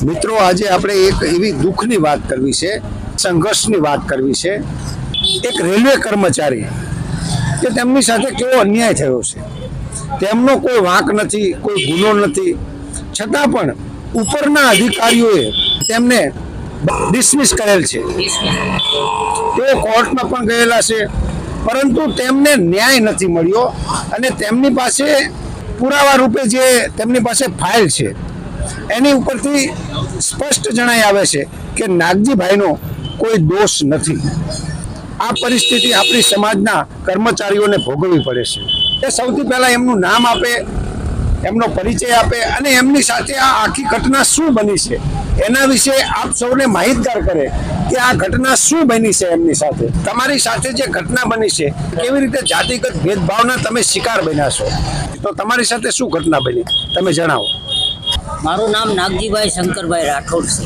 મિત્રો આજે આપણે એક એવી દુઃખની વાત કરવી છે, સંઘર્ષની વાત કરવી છે। એક રેલવે કર્મચારી કે તેમની સાથે કેવો અન્યાય થયો છે, તેમનો કોઈ વાંક નથી, કોઈ ગુનો નથી, છતાં પણ ઉપરના અધિકારીઓએ તેમને ડિસમિસ કરેલ છે। તેઓ કોર્ટમાં પણ ગયેલા છે, પરંતુ તેમને ન્યાય નથી મળ્યો અને તેમની પાસે પુરાવા રૂપે જે તેમની પાસે ફાઇલ છે એની ઉપરથી સ્પષ્ટ જણાઈ આવે છે કે નાગજીભાઈનો કોઈ દોષ નથી। આ પરિસ્થિતિ આપણી સમાજના કર્મચારીઓને ભોગવવી પડે છે। એ સૌથી પહેલા એમનું નામ આપે, એમનો પરિચય આપે અને એમની સાથે આ આખી ઘટના શું બની છે એના વિશે આપ સૌને માહિતગાર કરે કે આ ઘટના શું બની છે એમની સાથે। તમારી સાથે જે ઘટના બની છે કેવી રીતે જાતિગત ભેદભાવના તમે શિકાર બન્યા છો, તો તમારી સાથે શું ઘટના બની તમે જણાવો। મારું નામ નાગજીભાઈ શંકરભાઈ રાઠોડ છે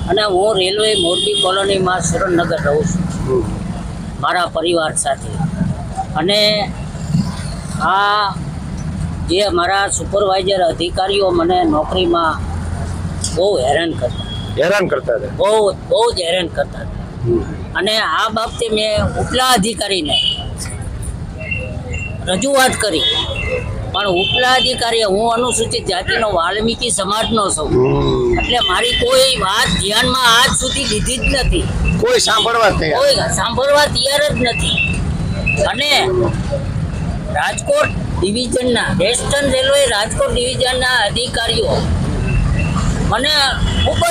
અને હું રેલવે મોરબી કોલોનીમાં સુરેન્દ્રનગર રહું છું મારા પરિવાર સાથે। અને આ જે મારા સુપરવાઇઝર અધિકારીઓ મને નોકરીમાં બહુ હેરાન કરતા બહુ જ હેરાન કરતા હતા। અને આ બાબતે મેં ઉપલા અધિકારીને રજૂઆત કરી, પણ ઉપલા અધિકારીએ, હું અનુસૂચિત જાતિનો વાલ્મીકી સમાજનો છું એટલે મારી કોઈ વાત ધ્યાનમાં આજ સુધી લીધી જ નથી, કોઈ સાંભળવા તૈયાર જ નથી। અને રાજકોટ ડિવિઝનના, વેસ્ટર્ન રેલવે રાજકોટ ડિવિઝનના અધિકારીઓ મને ખૂબ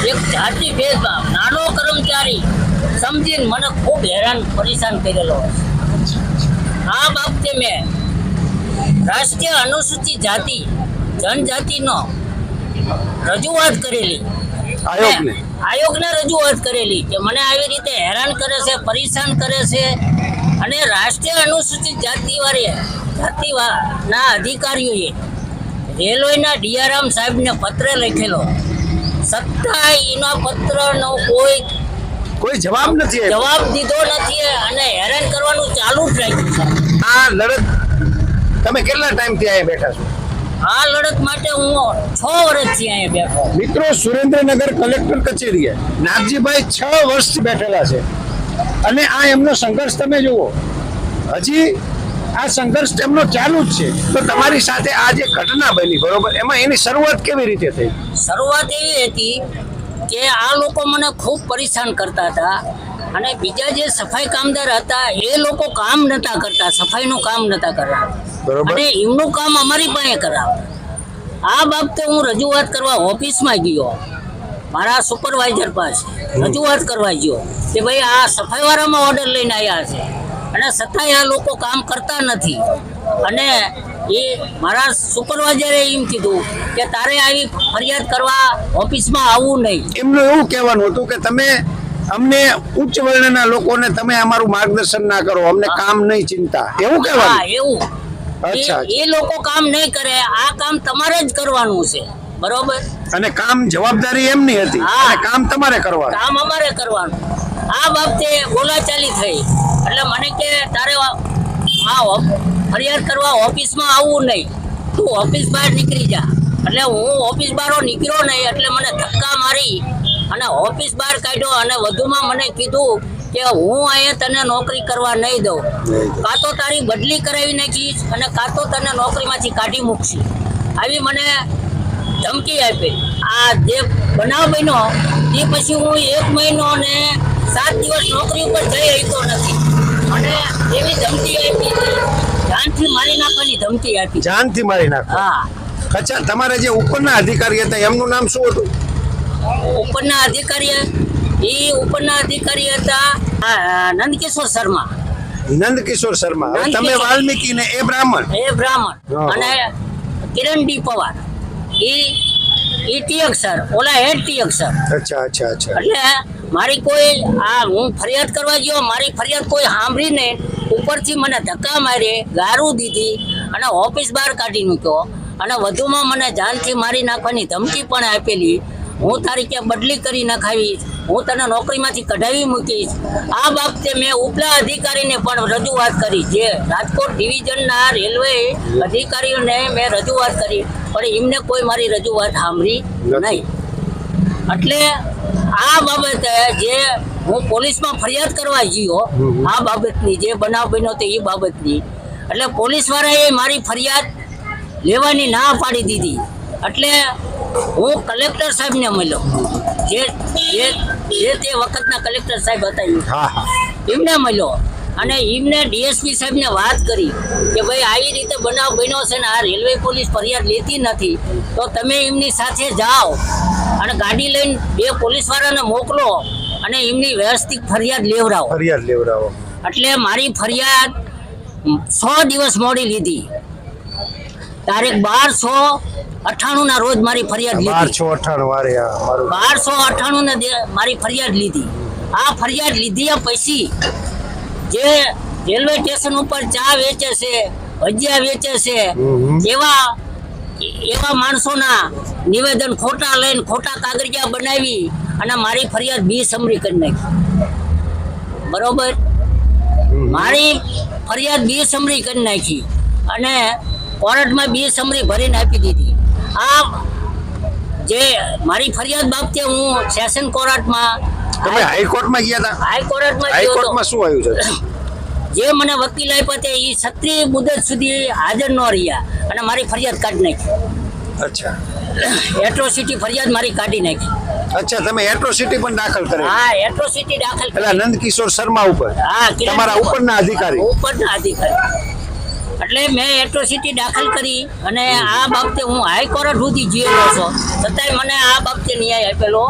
જ એક જાતિ ભેદભાવ, નાનો કર્મચારી સમજીને મને ખૂબ હેરાન પરેશાન કરેલો હોય। આ બાબતે મેં રાષ્ટ્રીય અનુસૂચિત જાતિ જનજાતિનો રજૂઆત કરેલી, આયોગને રજૂઆત કરેલી કે મને આવી રીતે હેરાન કરે છે, પરેશાન કરે છે। અને રાષ્ટ્રીય અનુસૂચિત જાતિના અધિકારીઓએ રેલવેના ડીઆરએમ સાહેબને પત્ર લખેલો, છતાંય એના પત્રનો કોઈ જવાબ દીધો નથી અને હેરાન કરવાનું ચાલુ જ રાખ્યું છે। આ લડત તમે કેટલા ટાઈમથી અહીંયા બેઠા છો? આ લડત માટે હું 6 વર્ષથી અહીંયા બેઠો। મિત્રો, સુરેન્દ્રનગર કલેક્ટર કચેરીએ નાગજીભાઈ 6 વર્ષથી બેઠેલા છે અને આ એમનો સંઘર્ષ તમે જુઓ, હજી આ સંઘર્ષ એમનો ચાલુ જ છે। તો તમારી સાથે આ જે ઘટના બની, બરોબર, એમાં એની શરૂઆત કેવી રીતે થઈ? શરૂઆત એવી હતી કે આ લોકો મને ખૂબ પરેશાન કરતા હતા અને બીજા જે સફાઈ કામદાર હતા એ લોકો કામ નતા કરતા, સફાઈનું કામ નતા કરતા અને એમનું કામ અમારી પાસે કરાવતા। આ બાબતે હું રજૂઆત કરવા ઓફિસમાં ગયો, મારા સુપરવાઇઝર પાસે રજૂઆત કરવા ગયો કે ભાઈ આ સફાઈવાળામાં ઓર્ડર લઈને આવ્યા છે અને છતાંય આ લોકો કામ કરતા નથી। અને એ મારા સુપરવાઇઝરે એમ કીધું કે તારે આવી ફરિયાદ કરવા ઓફિસમાં આવવું નહીં। એમનું એવું કહેવાનું હતું કે તમે અમને ઉચ્ચ વર્ણના લોકોને તમે અમારું માર્ગદર્શન ના કરો, અમને કામ નહીં ચિંતા, એવું કહેવાનું? હા, એવું। એ લોકો કામ નહીં કરે, આ કામ તમારે જ કરવાનું છે, બરોબર? અને કામ જવાબદારી એમની હતી અને કામ તમારે કરવાનું, કામ અમારે કરવાનું। આ બાબતે બોલાચાલી થઈ એટલે મને કે તારે ફરિયાદ કરવા ઓફિસમાં આવવું નહીં, તું ઓફિસ બહાર નીકળી જા। એટલે હું ઓફિસ બહાર નીકળ્યો નહીં એટલે મને ધક્કા મારી અને ઓફિસ બહાર કાઢ્યો અને વધુમાં મને કીધું કે હું અહીંયા તને નોકરી કરવા નહીં દઉં, કાં તો તારી બદલી કરાવી નાખીશ અને કાં તો તને નોકરીમાંથી કાઢી મૂકશી, આવી મને ધમકી આપી। આ જે બનાવ બન્યો એ પછી હું 1 મહિનો અને 7 દિવસ નોકરી ઉપર જઈ શકતો નથી અને એવી ધમકી આપી, જાનથી મારી નાખવાની ધમકી આપી। જાનથી મારી નાખવા? હા। અચ્છા, તમારા જે ઉપરના અધિકારી હતા એમનું નામ શું હતું? ઉપરના અધિકારી હતા નંદકિશોર શર્મા। નંદકિશોર શર્મા। તમે વાલ્મીકી ને એ બ્રાહ્મણ? એ બ્રાહ્મણ। અને કિરણ ડી પવાર એ ટીએક સર, ઓલા હેડ ટીએક સર। અચ્છા। એટલે મારી કોઈ હું ફરિયાદ કરવા ગયો, મારી ફરિયાદ કોઈ સાંભળી નહીં, ઉપરથી મને ધક્કા મારી, ગારું દીધી અને ઓફિસ બહાર કાઢી મૂક્યો અને વધુમાં મને જાનથી મારી નાખવાની ધમકી પણ આપેલી। હું તારી ક્યાં બદલી કરી નખાવીશ, હું તને નોકરીમાંથી કઢાવી મૂકીશ। આ બાબતે મેં ઉપલા અધિકારીને પણ રજૂઆત કરી, જે રાજકોટ ડિવિઝનના રેલવે અધિકારીઓને મેં રજૂઆત કરી, પણ એમને કોઈ મારી રજૂઆત સાંભળી નહીં। એટલે આ બાબતે જે હું પોલીસમાં ફરિયાદ કરવા ગયો આ બાબતની જે બનાવ બન્યો હતો એ બાબતની, એટલે પોલીસ વાળાએ મારી ફરિયાદ લેવાની ના પાડી દીધી. એટલે હું કલેક્ટર સાહેબને મળ્યો, જે તે વખતના કલેક્ટર સાહેબ હતા એમને મળ્યો અને એમને ડીએસપી સાહેબને વાત કરી કે ભાઈ આવી રીતે બનાવ બન્યો છે ને આ રેલવે પોલીસ ફરિયાદ લેતી નથી, તો તમે એમની સાથે જાઓ અને ગાડી લઈને 2 પોલીસવાળાને મોકલો અને એમની વ્યવસ્થિત ફરિયાદ લેવડાવો. એટલે મારી ફરિયાદ 100 દિવસ મોડી લીધી. તારીખ 12/98 ના રોજ મારી ફરિયાદ લીધી. 12/98 ને મારી ફરિયાદ લીધી. આ ફરિયાદ લીધી પછી જે રેલવે સ્ટેશન ઉપર ચા વેચે છે, ભજીયા વેચે છે, એવા માણસોના નિવેદન ખોટા લઈને ખોટા કાગળિયા બનાવી અને મારી ફરિયાદ બિનસમરી કરી નાખી. બરોબર, મારી ફરિયાદ બિનસમરી કરી નાખી અને કોર્ટમાં બિનસમરી ભરીને આપી દીધી. આ જે મારી ફરિયાદ બાબતે હું સેશન કોર્ટમાં તમે હાઈકોર્ટમાં ગયા હતા? હાઈકોર્ટમાં શું આવ્યું છે? જે મને વકીલ આપ્યા તે એ 36 મુદત સુધી હાજર ન રહ્યા અને મારી ફરિયાદ કાઢી નાખી. અચ્છા, એટ્રોસિટી ફરિયાદ મારી કાઢી નાખી. અચ્છા, તમે એટ્રોસિટી પણ દાખલ કરી? હા, એટ્રોસિટી દાખલ કરી. પેલા નંદકિશોર શર્મા ઉપર? હા, તમારા ઉપરના અધિકારી? એટલે મેં એટ્રોસિટી દાખલ કરી અને આ બાબતે હું હાઈકોર્ટ સુધી ગયેલો છું, છતાંય મને આ બાબતે ન્યાય આપેલો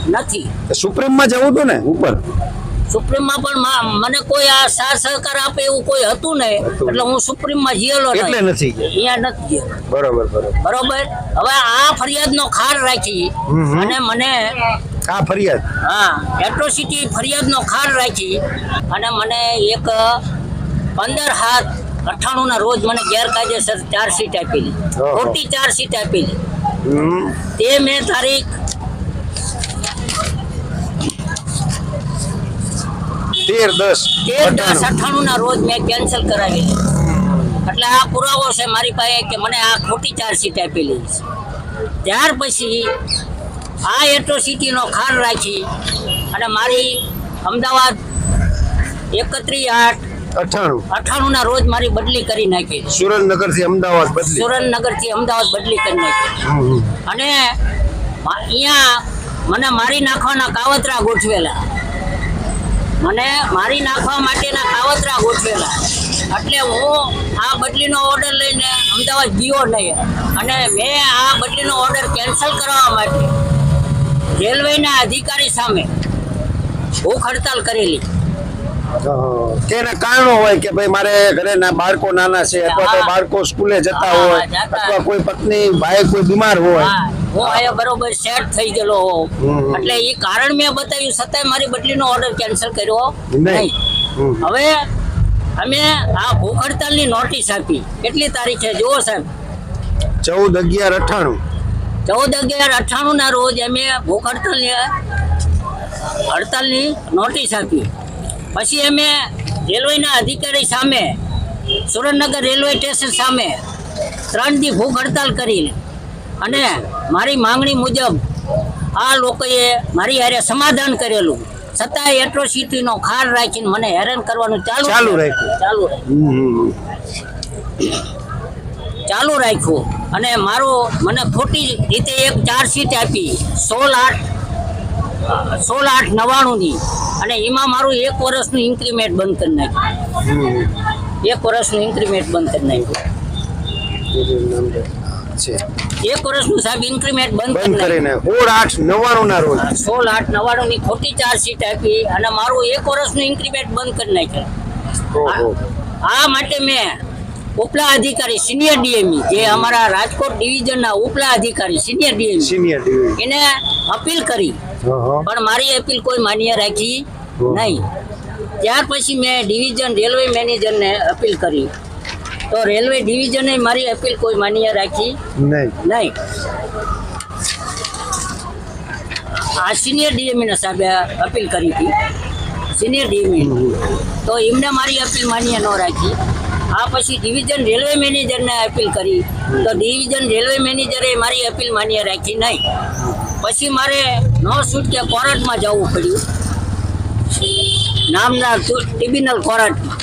નથી. સુપ્રીમમાં જવું હતું ને ઉપર? સુપ્રીમમાં પણ મને કોઈ આ સાથ સહકાર આપે એવું કોઈ હતું નહીં, એટલે હું સુપ્રીમમાં ગયેલો એટલે નથી અહીંયા નથી ગયો. બરોબર. હવે આ ફરિયાદનો ખાર રાખી અને મને આ ફરિયાદ, હા, એટ્રોસિટી ફરિયાદનો ખાર રાખી અને મને એક 15/7/98 ના રોજ મને ગેરકાયદેસર ચાર્જશીટ આપેલી, ખોટી ચાર્જશીટ આપેલી. તે મેં તારીખ 13/10/98 ના રોજ મેં કેન્સલ કરાવેલી. એટલે આ પુરાવો છે મારી પાસે કે મને આ ખોટી ચાર્જશીટ આપેલી છે. ત્યાર પછી આ એટ્રોસિટીનો ખાર રાખી અને મારી અમદાવાદ 31/8/98 ના રોજ મારી બદલી કરી નાખી. સુરેન્દ્રનગરથી અમદાવાદ બદલી કરી નાખી. અને અહીંયા મને મારી નાખવાના કાવતરા ગોઠવેલા, એટલે હું આ બદલીનો ઓર્ડર લઈને અમદાવાદ ગયો નહીં અને મેં આ બદલીનો ઓર્ડર કેન્સલ કરવા માટે રેલવેના અધિકારી સામે ભૂખ હડતાલ કરેલી. તેના કારણો હોય કે ભાઈ મારે ઘરે બાળકો નાના છે, અથવા તો બાળકો સ્કૂલે જતા હોય, અથવા કોઈ પત્ની ભાઈ કોઈ બીમાર હોય, હું અહીંયા બરોબર સેટ થઈ ગયેલો હોઉં, એટલે એ કારણ મેં બતાવ્યું, છતાંય મારી બદલીનો ઓર્ડર કેન્સલ કર્યો નહીં. હવે અમે આ ભૂખ હડતાલની નોટિસ આપી. કેટલી તારીખ છે જુઓ સાહેબ? 14/11/98 ના રોજ અમે ભૂખ હડતાલની નોટિસ આપી. પછી અમે રેલવેના અધિકારી સામે, સુરેન્દ્રનગર રેલવે સ્ટેશન સામે 3 દી ભૂખ હડતાલ કરી અને મારી માંગણી મુજબ આ લોકોએ મારી હારે સમાધાન કરેલું, છતાંય એટ્રોસિટીનો ખાર રાખીને મને હેરાન કરવાનું ચાલુ રાખ્યું અને મને ખોટી રીતે એક ચાર્જશીટ આપી 16/8/99 ની, અને એમાં મારું 1 વર્ષનું ઇન્ક્રીમેન્ટ બંધ કરી નાખ્યું. 1 વર્ષનું સાહેબ ઇન્ક્રીમેન્ટ બંધ કરીને 16/8/99 ના રોજ 16/8/99 ની ખોટી ચાર્જશીટ આપી અને મારું 1 વર્ષનું ઇન્ક્રીમેન્ટ બંધ કરી નાખ્યું. આ માટે મેં ઉપલા અધિકારી સિનિયર ડીએમઈ, જે અમારા રાજકોટ ડિવિઝનના ઉપલા અધિકારી સિનિયર ડીએમઈ, એને અપીલ કરી, પણ મારી અપીલ કોઈ માન્ય રાખી નહીં. ત્યાર પછી મેં ડિવિઝન રેલવે મેનેજરને અપીલ કરી, તો રેલવે ડિવિઝને મારી અપીલ કોઈ માન્ય રાખી નહીં. આ સિનિયર ડીએમઈ સાહેબે અપીલ કરી હતી, સિનિયર ડીએમઈ, તો એમને મારી અપીલ માન્ય ન રાખી. આ પછી ડિવિઝન રેલવે મેનેજરને અપીલ કરી, તો ડિવિઝન રેલવે મેનેજરે મારી અપીલ માન્ય રાખી નહીં. પછી મારે ન છૂટકે કોર્ટમાં જવું પડ્યું, નામના ટ્રિબ્યુનલ કોર્ટમાં.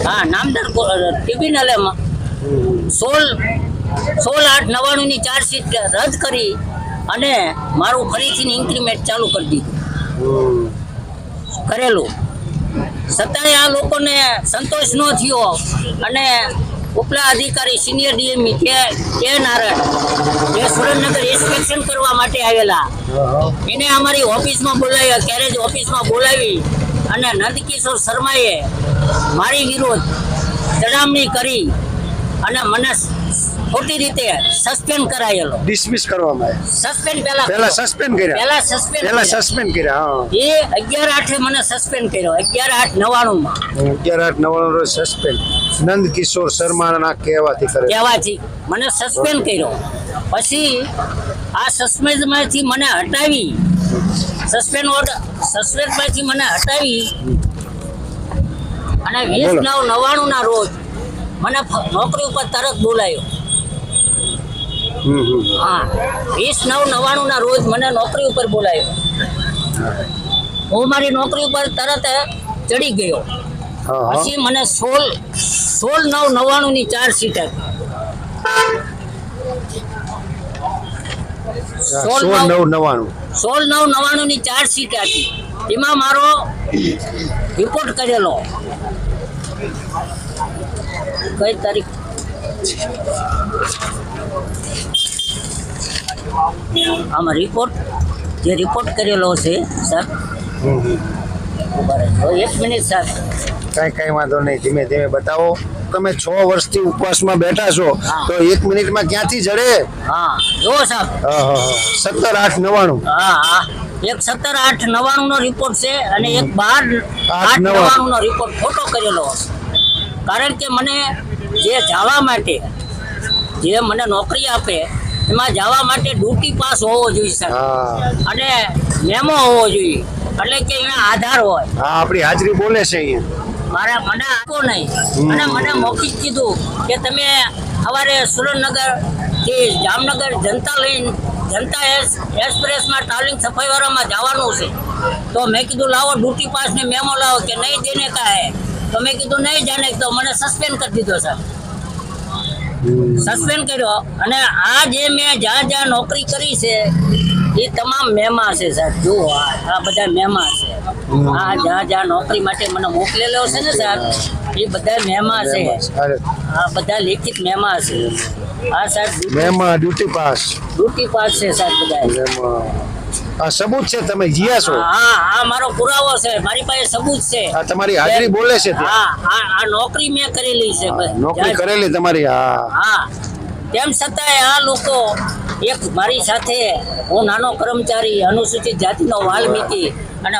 હા, નામદાર ટ્રિબ્યુનલે 16/8/99 ચાર્જશીટ રદ કરી અને મારું ફરીથી ઇન્ક્રીમેન્ટ ચાલુ કરી દીધું કરેલું. છતાંય આ લોકોને સંતોષ ન થયો અને ઉપલા અધિકારી સિનિયર ડીએમઈ કે નારાયણ, જે સુરેન્દ્રનગર ઇન્સ્પેક્શન કરવા માટે આવેલા, એને અમારી ઓફિસમાં બોલાવ્યા, કેરેજ ઓફિસમાં બોલાવી અને નંદકિશોર શર્માએ મારી વિરુદ્ધ ચડામણી કરી અને મને ખોટી રીતે સસ્પેન્ડ કરાયેલો. ડિસમિસ કરવામાં આવ્યા. સસ્પેન્ડ પહેલા સસ્પેન્ડ કર્યા. પહેલા સસ્પેન્ડ કર્યા. એ 11/8 મને સસ્પેન્ડ કર્યો, 11/8/99 11/8/99 સસ્પેન્ડ નંદકિશોર શર્માના કહેવાથી મને સસ્પેન્ડ કર્યો. પછી આ સસ્પેન્ડમાંથી મને હટાવી, સસ્પેન્ડમાંથી મને હટાવી અને 20/9/99 ના રોજ મને નોકરી ઉપર તરત બોલાયો. હા, 20/9/99 ના રોજ મને નોકરી ઉપર બોલાયો. હું મારી નોકરી ઉપર તરત ચડી ગયો. પછી મને 16/9/99 ની ચાર્જશીટ આપી. 16/9/99 ની ચાર્જશીટ આપી. એમાં મારો રિપોર્ટ કરેલો. કઈ તારીખ? આમાં રિપોર્ટ કરેલો છે સર. એક મિનિટ સર. કઈ વાંધો નહીં, ધીમે ધીમે બતાવો. તમે 6 વર્ષથી ઉપવાસમાં બેઠા છો તો 1 મિનિટમાં ક્યાંથી જડે? હા, જો સાહેબ. 17/8/99. હા, એક 17/8/99 નો રિપોર્ટ છે અને એક 12/8/99 નો રિપોર્ટ ફોટો કરેલો. કારણ કે મને જે જવા માટે, જે મને નોકરી આપે એમાં જવા માટે ડ્યુટી પાસ હોવો જોઈએ સર, અને મેમો હોવો જોઈએ, એટલે કે એના આધાર હોય. હા, આપણી હાજરી બોલે છે અહીંયા. મને આપો નહીં અને મને મૌખિક કીધું કે તમે સવારે સુરેન્દ્રનગર થી જામનગર જનતા એક્સપ્રેસમાં ટ્રાવેલિંગ સફાઈવાળામાં જવાનું છે. તો મેં કીધું લાવો ડ્યુટી પાસ ને મેમો લાવો, કે નહીં દેને કા હે. તો મેં કીધું નહીં જાને, તો મને સસ્પેન્ડ કરી દીધો સર. સસ્પેન્ડ કર્યો અને આ જે મેં જ્યાં નોકરી કરી છે એ તમામ મેમા છે સર. જુઓ, આ બધા મેમા છે. આ જ્યાં નોકરી માટે મને મોકલેલો છે ને સર, એ બધા મેમા છે. આ બધા લેખિત મેમા છે. આ સર મેમા ડ્યુટી પાસ છે સર બધા. આ સબૂત છે, તમે જીયા છો. હા, મારો પુરાવો છે, મારી પાસે સબૂત છે. આ તમારી હાજરી બોલે છે. આ નોકરી મેં કરેલી છે. નોકરી કરેલી તમારી. હા, તેમ છતાંય આ લોકો એક મારી સાથે, હું નાનો કર્મચારી, અનુસૂચિત જાતિનો વાલ્મીકી, અને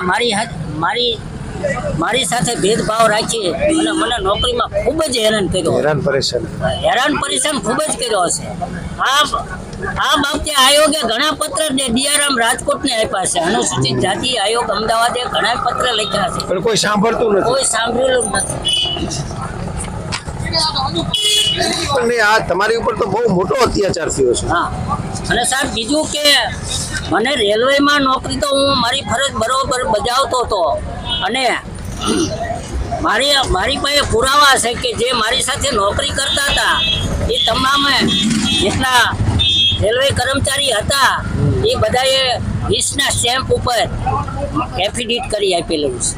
મારી સાથે ભેદભાવ રાખી અને મને નોકરીમાં ખૂબ જ હેરાન કર્યો. હેરાન પરેશાન ખૂબ જ કર્યો છે. આ બાબતે આયોગે ઘણા પત્ર ડીઆરએમ રાજકોટને આપ્યા છે. અનુસૂચિત જાતિ આયોગ અમદાવાદે ઘણા પત્ર લખ્યા છે, પણ કોઈ સાંભળતું નથી. કોઈ સાંભળેલું નથી. આ તમારી ઉપર તો બહુ મોટો અત્યાચાર થયો છે. હા, અને સાહેબ બીજું કે મને રેલવેમાં નોકરી તો હું મારી ફરજ બરોબર બજાવતો હતો, અને મારી પાસે પુરાવા છે કે જે મારી સાથે નોકરી કરતા હતા એ તમામ જેટલા રેલવે કર્મચારી હતા એ બધાએ 20ના સ્ટેમ્પ ઉપર એફિડેવિટ કરી આપેલું છે.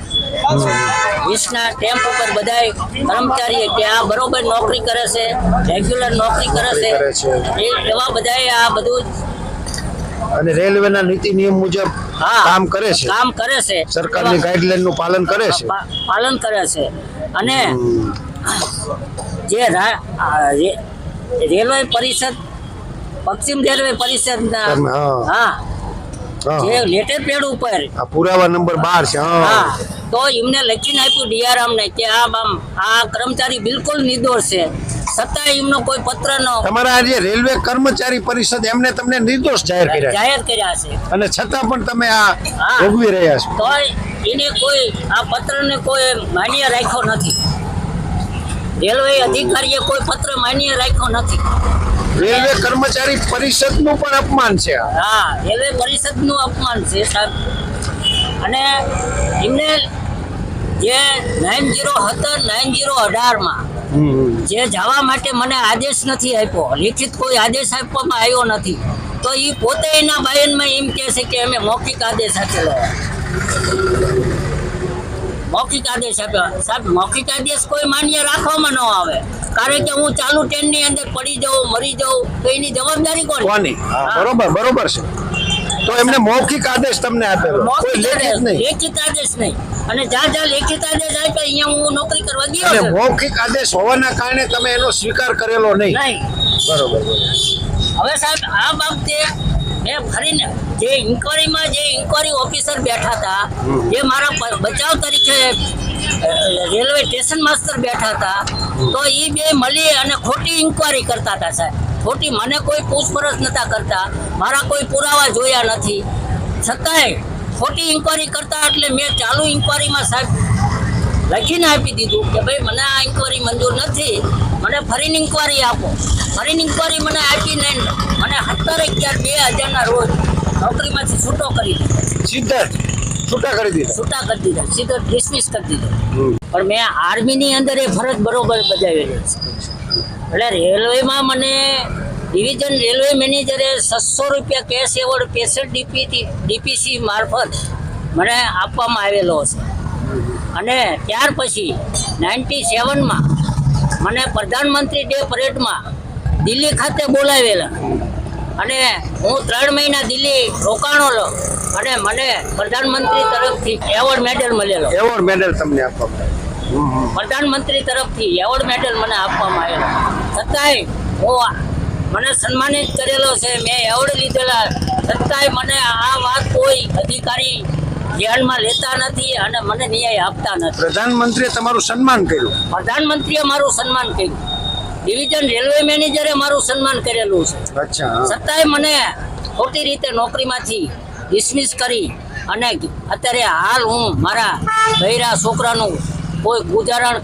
20ના સ્ટેમ્પ ઉપર બધા કર્મચારીએ કે આ બરોબર નોકરી કરે છે, રેગ્યુલર નોકરી કરે છે, એવા બધાએ આ બધું અને રેલવેના નીતિ નિયમ મુજબ કામ કરે છે, સરકારની ગાઈડલાઈન નું પાલન કરે છે. અને જે રેલવે પરિષદ, પશ્ચિમ રેલવે પરિષદ જે લેટર પેડ ઉપર પુરાવા નંબર 12 છે. તો એમને લખીને આપ્યું ડીઆરએમ ને કે આ કર્મચારી બિલકુલ નિર્દોષ છે, છતાં એમનો કોઈ પત્ર ન. તમારા જે રેલવે કર્મચારી પરિષદ એમને તમને નિર્દોષ જાહેર કર્યા છે, અને છતાં પણ તમે આ ભોગવી રહ્યા છો. તો એને કોઈ આ પત્રને કોઈ માન્ય રાખ્યો નથી. રેલવે અધિકારીએ કોઈ પત્ર માન્ય રાખ્યો નથી. રેલવે કર્મચારી પરિષદનું પણ અપમાન છે આ. હા, રેલવે પરિષદનું અપમાન છે સાહેબ. અને એમને જે 9018માં જે જવા માટે મને આદેશ નથી આપ્યો, લિખિત કોઈ આદેશ આપવામાં આવ્યો નથી, તો એ પોતે એના બયાનમાં એમ કહે છે કે અમે મૌખિક આદેશ આપેલો. મૌખિક આદેશ આપ્યો સાહેબ. મૌખિક આદેશ કોઈ માન્ય રાખવામાં ન આવે, કારણ કે હું ચાલુ ટ્રેનની અંદર પડી જાઉં, મરી જાઉં તો એની જવાબદારી કોની? બરોબર છે. તો એમને મૌખિક આદેશ તમને આપેલો, કોઈ લેખિત નહીં. લેખિત આદેશ નહીં. અને જ્યાં લેખિત આદેશ આપ્યો અહીંયા હું નોકરી કરવા ગયો અને છું. મૌખિક આદેશ હોવાના કારણે તમે એનો સ્વીકાર કરેલો નહીં. નહીં. બરોબર. હવે સાહેબ આ બાબતે મેં ફરીને જે ઇન્કવાયરી ઓફિસર બેઠા હતા, જે મારા બચાવ તરીકે રેલવે સ્ટેશન માસ્ટર બેઠા હતા, તો એ બે મળી અને ખોટી ઇન્કવાયરી કરતા હતા સાહેબ. ખોટી, મને કોઈ પૂછપરછ નતા કરતા, મારા કોઈ પુરાવા જોયા નથી, છતાંય ખોટી ઇન્કવાયરી કરતા. એટલે મેં ચાલુ ઇન્કવાયરીમાં સાહેબ લખીને આપી દીધું કે ભાઈ મને આ ઇન્કવાયરી મંજૂર નથી, મને ફરીને ઇન્કવાયરી આપો. ફરીને ઇન્કવાયરી મને આપીને મને 17/11/2000 રોજ નોકરીમાંથી છૂટો કરી દીધો. સીધા જ છૂટા કરી દીધા. છૂટા કરી દીધા, સીધો ડિસમિસ કરી દીધો. પણ મેં આર્મીની અંદર એ ફરજ બરોબર બજાવેલી છે. એટલે રેલવેમાં મને ડિવિઝન રેલવે મેનેજરે 600 રૂપિયા કેશ એવોર્ડ પેશન્ટ ડીપીસી મારફત મને આપવામાં આવેલો છે. અને ત્યાર પછી 97માં મને પ્રધાનમંત્રી ડે પરેડમાં દિલ્હી ખાતે બોલાવેલા, અને હું 3 મહિના દિલ્હી રોકાણો અને મને પ્રધાનમંત્રી તરફથી એવોર્ડ મેડલ મળેલો. એવોર્ડ મેડલ તમને આપવામાં પ્રધાનમંત્રી તરફથી એવોર્ડ મેડલ મને આપવામાં આવેલો. છતાંય મને સન્માનિત કરેલો છે, મેં એવોર્ડ લીધેલા, છતાંય મને આ વાત કોઈ અધિકારી ધ્યાનમાં લેતા નથી અને મને ન્યાય આપતા નથી. પ્રધાનમંત્રીએ તમારું સન્માન કર્યું. પ્રધાનમંત્રીએ મારું સન્માન કર્યું, ડિવિઝન રેલવે મેનેજરે મારું સન્માન કરેલું છે. અચ્છા. છતાંય મને ખોટી રીતે નોકરીમાંથી ડિસમિસ કરી અને અત્યારે હાલ હું મારા બૈરા છોકરાનું કોઈ ગુજરાન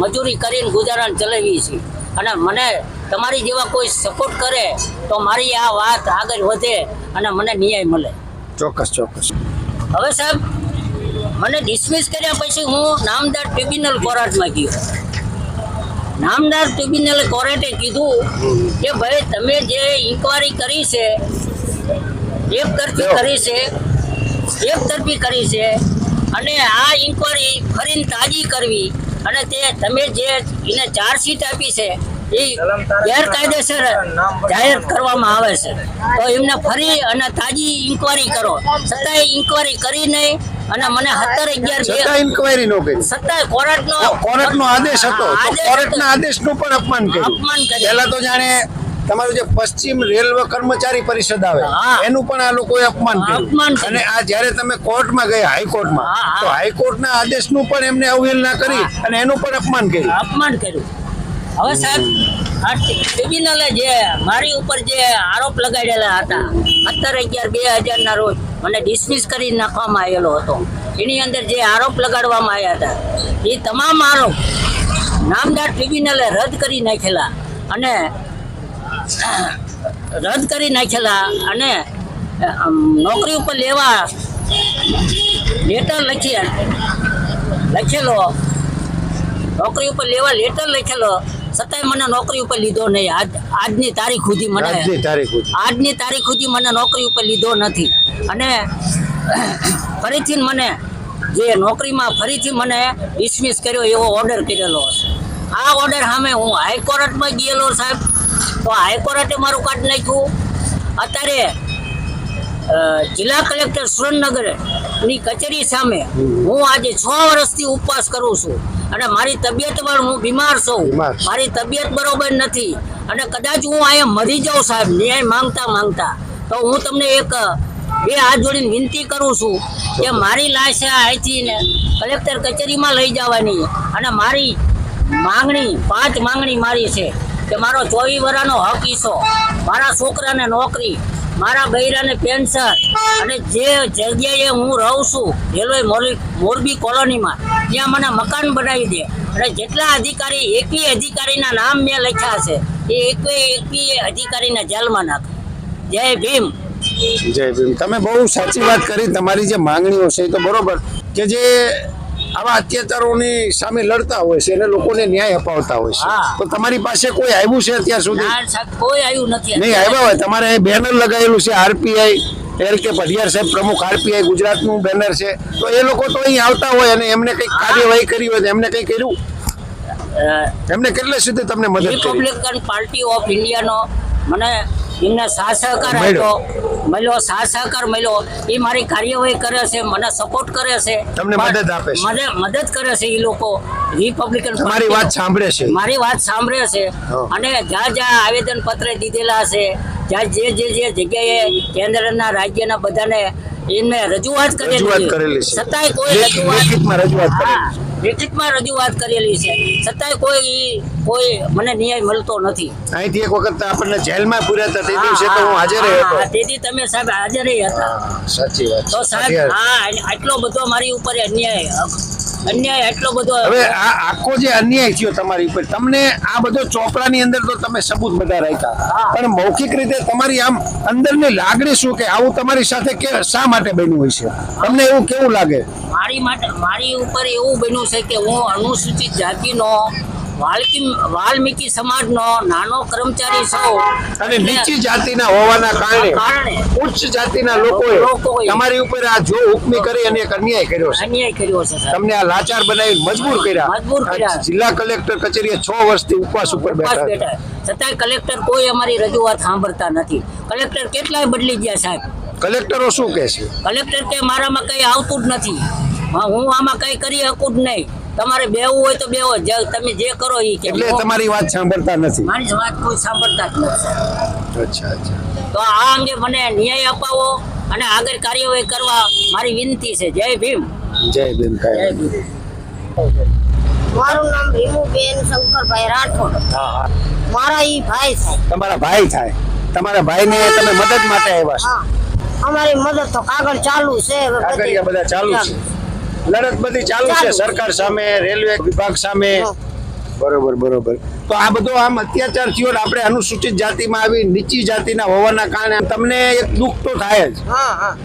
મજૂરી કરીને ગુજરાન ચલાવી છે. અને મને તમારી જેવા કોઈ સપોર્ટ કરે તો મારી આ વાત આગળ વધે અને મને ન્યાય મળે. ચોક્કસ. હવે સાહેબ મને ડિસમિસ કર્યા પછી હું નામદાર ટ્રિબ્યુનલ કોર્ટમાં ગયો. નામદાર ટ્રિબ્યુનલ કોર્ટે કીધું કે ભાઈ તમે જે ઇન્કવાયરી કરી છે, એકતરફી કરી છે અને આ ઇન્કવાયરી ફરીને તાજી કરવી, અને તે તમે જે એને ચાર્જશીટ આપી છે એ ગેરકાયદેસર જાહેર કરવામાં આવે છે, તો એમને ફરી અને તાજી ઇન્કવાયરી કરો. છતાંય ઇન્કવાયરી કરી નહીં અને મને 17/11 ઇન્કવાયરી નો કરી. છતાંય કોર્ટનો આદેશ હતો, તો કોર્ટના આદેશનું પણ અપમાન કર્યું. પહેલા તો જાણે તમારું જે પશ્ચિમ રેલવે કર્મચારી પરિષદ આવે એનું પણ આ લોકોએ અપમાન કર્યું. અને આ જ્યારે તમે કોર્ટમાં ગયા, હાઈકોર્ટમાં, તો હાઈકોર્ટના આદેશનું પણ એમને અવહેલના કરી અને એનું પણ અપમાન કર્યું. હવે સાહેબ આ ટ્રિબ્યુનલે જે મારી ઉપર જે આરોપ લગાડેલા હતા 17/11/2000 રોજ મને ડિસમિસ કરી નાખવામાં આવેલો હતો, એની અંદર જે આરોપ લગાડવામાં આવ્યા હતા એ તમામ આરોપ નામદાર ટ્રિબ્યુનલે રદ કરી નાખેલા અને નોકરી ઉપર લેવા લેટર લખેલો, છતાંય મને નોકરી ઉપર લીધો નહીં. આજની તારીખ સુધી મને નોકરી ઉપર લીધો નથી. અને ફરીથી મને જે નોકરીમાં ફરીથી મને ડિસમિસ કર્યો એવો ઓર્ડર કરેલો હશે. આ ઓર્ડર સામે હું હાઈકોર્ટમાં ગયેલો સાહેબ, તો હાઈકોર્ટે મારું કાઢી નાખ્યું. અત્યારે જિલ્લા કલેક્ટર સુરેન્દ્રનગરની કચેરી સામે હું આજે 6 વર્ષથી ઉપવાસ કરું છું, અને મારી તબિયત પણ, હું બીમાર છું, મારી તબિયત બરોબર નથી, અને કદાચ હું અહીંયા મરી જાઉં સાહેબ ન્યાય માંગતા, તો હું તમને બે હાથ જોડીને વિનંતી કરું છું કે મારી લાશ અહીંથી કલેક્ટર કચેરીમાં લઈ જવાની, અને મારી માંગણી 5 માંગણી મારી છે કે મારો 24 વર્ષનો હક હિસ્સો, મારા છોકરાને નોકરી, મારા બૈરાને પેન્શન અને જે જગ્યાએ હું રહું છું રેલવે મોરબી કોલોનીમાં ત્યાં મને મકાન બનાવી દે અને જેટલા અધિકારી એકવી અધિકારીના નામ મેં લખ્યા છે એ એકવી અધિકારીને જેલમાં નાખે. જય ભીમ. જય ભીમ. તમે બહુ સાચી વાત કરી. તમારી જે માંગણીઓ છે એ તો બરોબર કે જે આવા અત્યાચારોની સામે લડતા હોય છે અને લોકોને ન્યાય અપાવતા હોય છે. હા. તો તમારી પાસે કોઈ આવ્યું છે અત્યાર સુધી? ના સાહેબ, કોઈ આવ્યું નથી. નહીં આવ્યા હોય. તમારે અહીં બેનર લગાવેલું છે આરપીઆઈ LK પઢિયાર સાહેબ પ્રમુખ આરપીઆઈ ગુજરાતનું બેનર છે. તો એ લોકો તો અહીં આવતા હોય અને એમને કંઈક કાર્યવાહી કરી હોય તો એમને કંઈ કર્યું? એમને કેટલે સુધી તમને મદદ કરી? રિપબ્લિકન પાર્ટી ઓફ ઇન્ડિયાનો મને એમને સાથ સહકાર મળ્યો. મળ્યો એ મારી કાર્યવાહી કરે છે, મને સપોર્ટ કરે છે, તમને મદદ આપે છે. મદદ કરે છે એ લોકો. રિપબ્લિકન તમારી વાત સાંભળે છે. મારી વાત સાંભળે છે હા. અને જ્યાં આવેદન પત્ર દીધેલા છે, જ્યાં જે જગ્યાએ કેન્દ્રના રાજ્યના બધાને એમને રજૂઆત કરેલી છે. છતાંય કોઈ લેખિતમાં રજૂઆત કરેલી છે. લેખિતમાં રજૂઆત કરેલી છે, છતાંય કોઈ મને ન્યાય મળતો નથી. અહીંથી એક વખત આપણને જેલમાં પૂર્યા હતા તે દિવસે તો હું હાજર હતો. તેથી તમે સાહેબ હાજર હતા. સાચી વાત તો છે. સાહેબ આટલો બધો મારી ઉપર અન્યાય એટલો બધો. હવે આ આખો જે અન્યાય થયો તમારી ઉપર, તમને આ બધો ચોપડાની અંદર તો તમે સબૂત બધા રાખ્યા, હા. પણ મૌખિક રીતે તમારી આમ અંદરની લાગણી શું કે આવું તમારી સાથે કે શા માટે બન્યું હોય છે? તમને એવું કેવું લાગે? મારી ઉપર એવું બન્યું છે કે હું અનુસૂચિત જાતિનો વાલ્મીકી સમાજનો નાનો કર્મચારી છું અને નીચી જાતિના હોવાના કારણે ઉચ્ચ જાતિના લોકોએ તમારી ઉપર આ જો હુકમી કરી અને એક અન્યાય કર્યો છે. અન્યાય કર્યો છે સાહેબ. તમને આ લાચાર બનાવી મજબૂર કર્યા. કર્યા. જિલ્લા કલેક્ટર કચેરીએ 6 વર્ષથી ઉપવાસ ઉપર બેઠા. છતાંય કલેક્ટર કોઈ અમારી રજૂઆત સાંભળતા નથી. કલેક્ટર કેટલાય બદલી ગયા સાહેબ. કલેક્ટરો શું કહે છે? કલેક્ટર કે મારામાં કઈ આવતું જ નથી, હું આમાં કઈ કરી શકું જ નહીં, તમારે બેવું હોય તો બેવો, તમે જે કરો એ કે. એટલે તમારી વાત સાંભળતા નથી. મારી વાત કોઈ સાંભળતા જ નથી. અચ્છા. તો આ અંગે મને ન્યાય અપાવો અને આગળ કાર્યવાહી કરવા મારી વિનંતી છે. જય ભીમ. જય ભીમ. જય ભીમ. મારું નામ ભીમુબેન શંકરભાઈ રાઠોડ. હા. મારા ઈ ભાઈ થાય. તમારા ભાઈ થાય. તમારા ભાઈને તમે મદદ માટે આવ્યા છો. હા, અમારી મદદ તો કાગળ ચાલુ છે. હવે કાગળિયા બધા ચાલુ છે. લડત બધી ચાલુ છે સરકાર સામે, રેલવે વિભાગ સામે. બરોબર. તો આ બધો આમ અત્યાચાર થયો ને આપણે અનુસૂચિત જાતિમાં આવી નીચી જાતિના હોવાના કારણે તમને એક દુઃખ તો થાય જ. હા.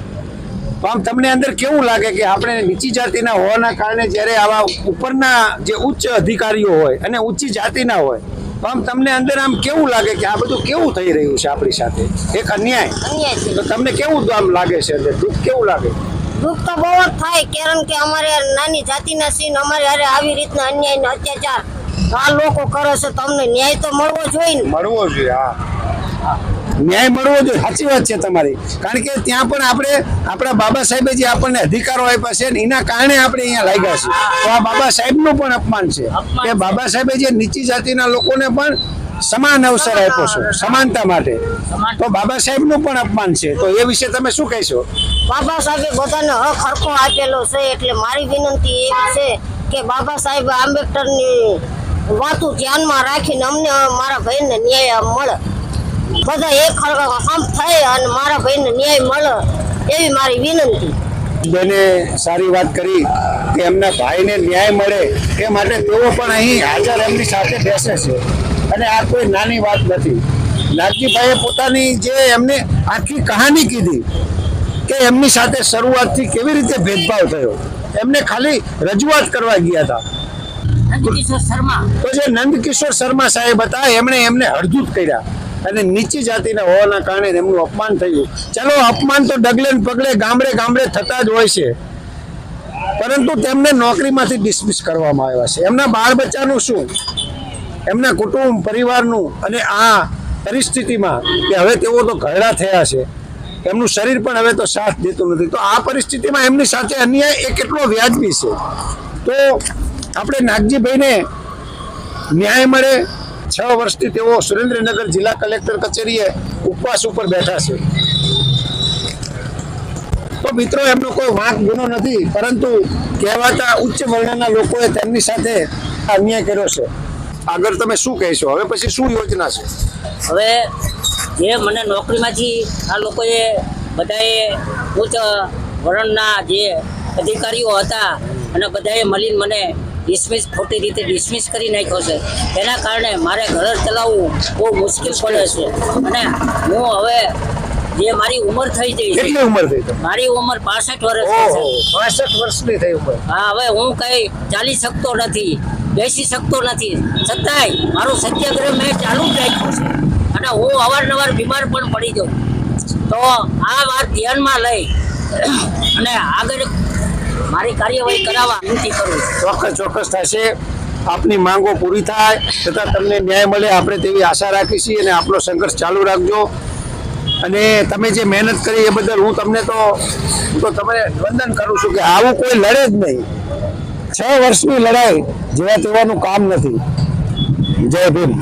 તો આમ તમને અંદર કેવું લાગે કે આપણે નીચી જાતિના હોવાના કારણે જ્યારે આવા ઉપરના જે ઉચ્ચ અધિકારીઓ હોય અને ઊંચી જાતિના હોય તો આમ તમને અંદર આમ કેવું લાગે કે આ બધું કેવું થઈ રહ્યું છે આપણી સાથે, એક અન્યાય. અન્યાય છે. તો તમને કેવું આમ લાગે છે અંદર દુઃખ કેવું લાગે? દુઃખ તો બહુ જ થાય, કારણ કે અમારે નાની જાતિના સીન અમારે હારે આવી રીતના અન્યાય ને અત્યાચાર આ લોકો કરે છે, તો અમને ન્યાય તો મળવો જોઈએ ને. મળવો જોઈએ. હા, ન્યાય મળવો જોઈએ. સાચી વાત છે તમારી. કારણ કે ત્યાં પણ આપણે આપણા બાબા સાહેબે જે આપણને અધિકારો આપ્યા છે ને એના કારણે આપણે અહીંયા લાગ્યા છે. તો આ બાબા સાહેબનું પણ અપમાન છે કે બાબા સાહેબે જે નીચી જાતિના લોકોને પણ સમાન અવસર આપ્યો છે, સમાનતા માટે. તો બાબા સાહેબનું પણ અપમાન છે. તો એ વિશે તમે શું કહેશો? બાબા સાહેબે બધાને હક હરખો આપેલો છે, એટલે મારી વિનંતી એવી છે કે બાબા સાહેબ આંબેડકરની વાતો ધ્યાનમાં રાખીને અમને મારા ભાઈને ન્યાય મળે. બધા એક હમ થઈ અને મારા ભાઈને ન્યાય મળે એવી મારી વિનંતી. બેને સારી વાત કરી કે એમના ભાઈને ન્યાય મળે એ માટે તેઓ પણ અહીં હાજર એમની સાથે બેસે છે અને આ કોઈ નાની વાત નથી. નાગજીભાઈએ પોતાની જે એમને આખી કહાની કીધી કે એમની સાથે શરૂઆતથી કેવી રીતે ભેદભાવ થયો. એમને ખાલી રજૂઆત કરવા ગયા હતા. નંદકિશોર શર્મા. તો જે નંદકિશોર શર્મા સાહેબ હતા એમને હળધૂત કર્યા અને નીચી જાતિના હોવાના કારણે એમનું અપમાન થયું. ચલો, અપમાન તો ડગલે ને પગલે ગામડે થતા જ હોય છે, પરંતુ તેમને નોકરીમાંથી ડિસમિસ કરવામાં આવ્યા છે. એમના બાળ બચ્ચાનું શું, એમના કુટુંબ પરિવારનું, અને આ પરિસ્થિતિમાં કે હવે તેઓ તો ઘરડા થયા છે, એમનું શરીર પણ હવે તો સાથ દેતું નથી. તો આ પરિસ્થિતિમાં એમની સાથે અન્યાય એ કેટલો વ્યાજબી છે. તો આપણે નાગજીભાઈને ન્યાય મળે. 6 વર્ષથી તેઓ સુરેન્દ્રનગર જિલ્લા કલેક્ટર કચેરીએ ઉપવાસ ઉપર બેઠા છે. તો મિત્રો, એમનો કોઈ વાંક ગુનો નથી, પરંતુ કહેવાતા ઉચ્ચ વર્ણના લોકોએ તેમની સાથે અન્યાય કર્યો છે. આગળ તમે શું કહેશો? હવે પછી શું યોજના છે? હવે જે મને નોકરીમાંથી આ લોકોએ બધાએ ઉચ્ચ વરણના જે અધિકારીઓ હતા અને બધાએ મળીને મને ખોટી રીતે ડિસમિસ કરી નાખ્યો છે. એના કારણે મારે ઘર ચલાવવું બહુ મુશ્કેલ પડે છે. અને હું હવે જે મારી ઉંમર થઈ ગઈ છે, કેટલી ઉંમર થઈ તમારી? મારી ઉંમર 65 વર્ષ છે. 65 વર્ષની થઈ ઉંમર. હા, હવે હું કઈ ચાલી શકતો નથી, બેસી શકતો નથી, છતાંય મારું સત્યાગ્રહ મેં ચાલુ જ રાખ્યું છે. અને હું અવારનવાર બીમાર પણ પડી જાઉં. તો આ વાત ધ્યાનમાં લઈ અને આગળ મારી કાર્યવાહી કરાવવા વિનંતી કરું છું. ચોક્કસ થશે. આપની માંગો પૂરી થાય છતાં તમને ન્યાય મળે આપણે તેવી આશા રાખી છીએ અને આપણો સંઘર્ષ ચાલુ રાખજો. અને તમે જે મહેનત કરી એ બદલ હું તમને તો તમને વંદન કરું છું કે આવું કોઈ લડે જ નહીં. 6 વર્ષની લડાઈ જેવા તેવાનું કામ નથી. જય ભીમ.